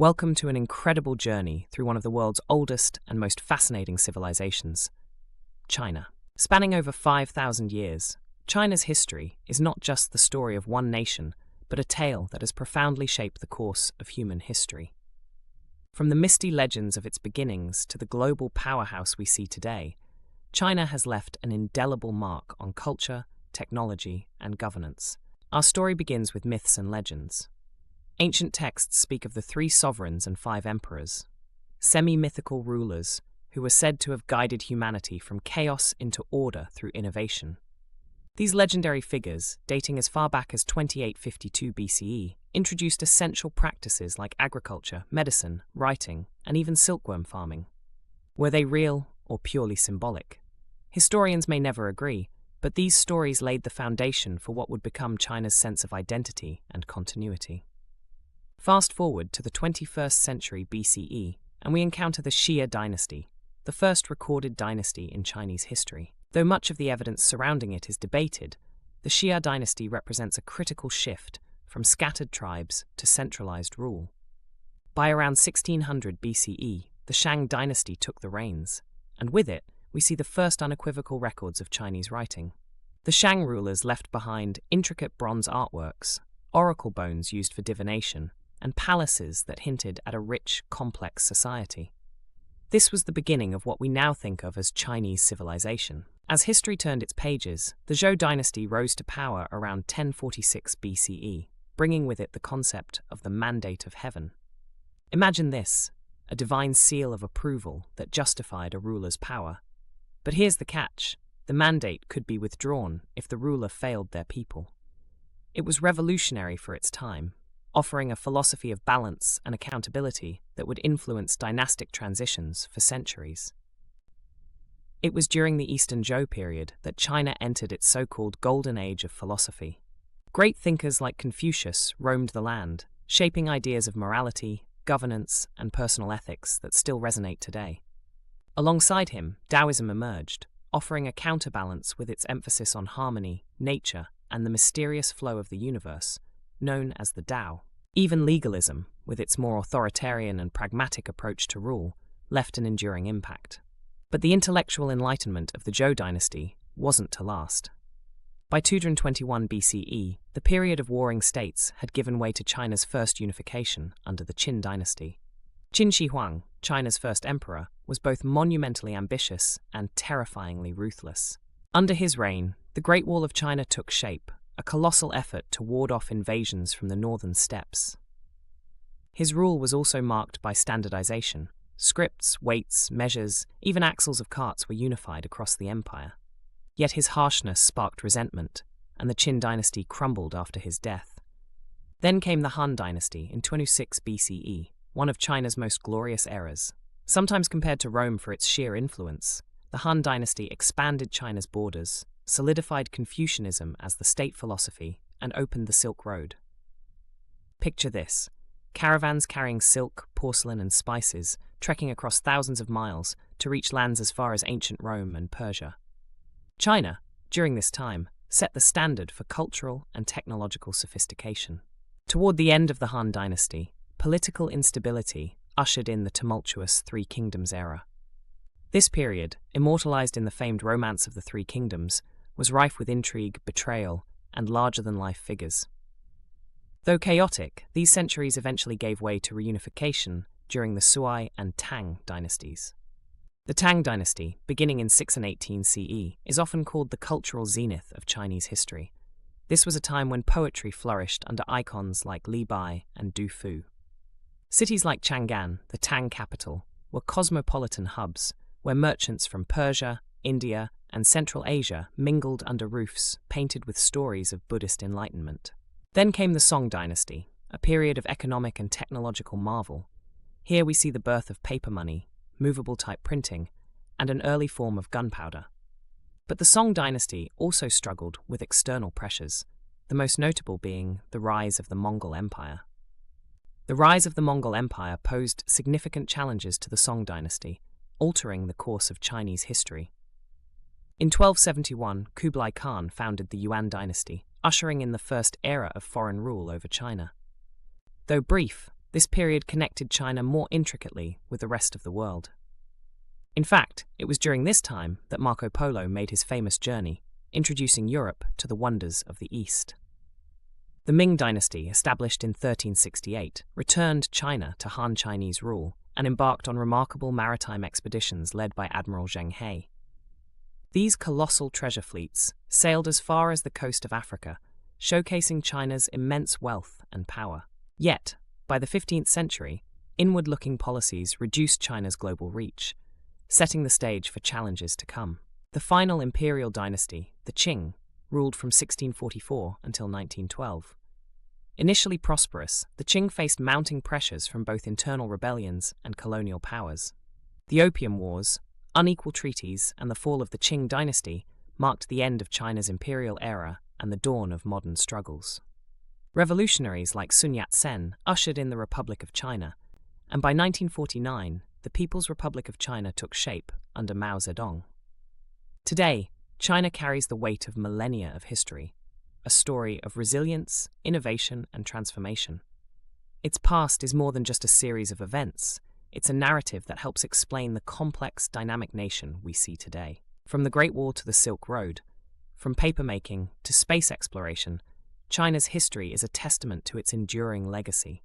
Welcome to an incredible journey through one of the world's oldest and most fascinating civilizations, China. Spanning over 5,000 years, China's history is not just the story of one nation, but a tale that has profoundly shaped the course of human history. From the misty legends of its beginnings to the global powerhouse we see today, China has left an indelible mark on culture, technology, and governance. Our story begins with myths and legends. Ancient texts speak of the 3 sovereigns and 5 emperors, semi-mythical rulers who were said to have guided humanity from chaos into order through innovation. These legendary figures, dating as far back as 2852 BCE, introduced essential practices like agriculture, medicine, writing, and even silkworm farming. Were they real or purely symbolic? Historians may never agree, but these stories laid the foundation for what would become China's sense of identity and continuity. Fast forward to the 21st century BCE, and we encounter the Xia dynasty, the first recorded dynasty in Chinese history. Though much of the evidence surrounding it is debated, the Xia dynasty represents a critical shift from scattered tribes to centralized rule. By around 1600 BCE, the Shang dynasty took the reins, and with it, we see the first unequivocal records of Chinese writing. The Shang rulers left behind intricate bronze artworks, oracle bones used for divination, and palaces that hinted at a rich, complex society. This was the beginning of what we now think of as Chinese civilization. As history turned its pages, the Zhou dynasty rose to power around 1046 BCE, bringing with it the concept of the mandate of heaven. Imagine this, a divine seal of approval that justified a ruler's power. But here's the catch: the mandate could be withdrawn if the ruler failed their people. It was revolutionary for its time, offering a philosophy of balance and accountability that would influence dynastic transitions for centuries. It was during the Eastern Zhou period that China entered its so-called golden age of philosophy. Great thinkers like Confucius roamed the land, shaping ideas of morality, governance, and personal ethics that still resonate today. Alongside him, Taoism emerged, offering a counterbalance with its emphasis on harmony, nature, and the mysterious flow of the universe, known as the Tao. Even legalism, with its more authoritarian and pragmatic approach to rule, left an enduring impact. But the intellectual enlightenment of the Zhou dynasty wasn't to last. By 221 BCE, the period of warring states had given way to China's first unification under the Qin dynasty. Qin Shi Huang, China's first emperor, was both monumentally ambitious and terrifyingly ruthless. Under his reign, the Great Wall of China took shape, a colossal effort to ward off invasions from the northern steppes. His rule was also marked by standardization. Scripts, weights, measures, even axles of carts were unified across the empire. Yet his harshness sparked resentment, and the Qin dynasty crumbled after his death. Then came the Han dynasty in 26 BCE, one of China's most glorious eras. Sometimes compared to Rome for its sheer influence, the Han dynasty expanded China's borders, solidified Confucianism as the state philosophy, and opened the Silk Road. Picture this: caravans carrying silk, porcelain, and spices, trekking across thousands of miles to reach lands as far as ancient Rome and Persia. China, during this time, set the standard for cultural and technological sophistication. Toward the end of the Han dynasty, political instability ushered in the tumultuous Three Kingdoms era. This period, immortalized in the famed Romance of the Three Kingdoms, was rife with intrigue, betrayal, and larger-than-life figures. Though chaotic, these centuries eventually gave way to reunification during the Sui and Tang dynasties. The Tang dynasty, beginning in 618 CE, is often called the cultural zenith of Chinese history. This was a time when poetry flourished under icons like Li Bai and Du Fu. Cities like Chang'an, the Tang capital, were cosmopolitan hubs where merchants from Persia, India, and Central Asia mingled under roofs painted with stories of Buddhist enlightenment. Then came the Song dynasty, a period of economic and technological marvel. Here we see the birth of paper money, movable type printing, and an early form of gunpowder. But the Song dynasty also struggled with external pressures, the most notable being the rise of the Mongol Empire. The rise of the Mongol Empire posed significant challenges to the Song dynasty, altering the course of Chinese history. In 1271, Kublai Khan founded the Yuan dynasty, ushering in the first era of foreign rule over China. Though brief, This period connected China more intricately with the rest of the world. In fact, it was during this time that Marco Polo made his famous journey, introducing Europe to the wonders of the East. The Ming Dynasty, established in 1368, returned China to Han Chinese rule and embarked on remarkable maritime expeditions led by Admiral Zheng He. These colossal treasure fleets sailed as far as the coast of Africa, showcasing China's immense wealth and power. Yet, by the 15th century, inward-looking policies reduced China's global reach, setting the stage for challenges to come. The final imperial dynasty, the Qing, ruled from 1644 until 1912. Initially prosperous, the Qing faced mounting pressures from both internal rebellions and colonial powers. The Opium Wars, unequal treaties, and the fall of the Qing dynasty marked the end of China's imperial era and the dawn of modern struggles. Revolutionaries like Sun Yat-sen ushered in the Republic of China, and by 1949, the People's Republic of China took shape under Mao Zedong. Today, China carries the weight of millennia of history, a story of resilience, innovation, and transformation. Its past is more than just a series of events. It's a narrative that helps explain the complex, dynamic nation we see today. From the Great Wall to the Silk Road, from papermaking to space exploration, China's history is a testament to its enduring legacy.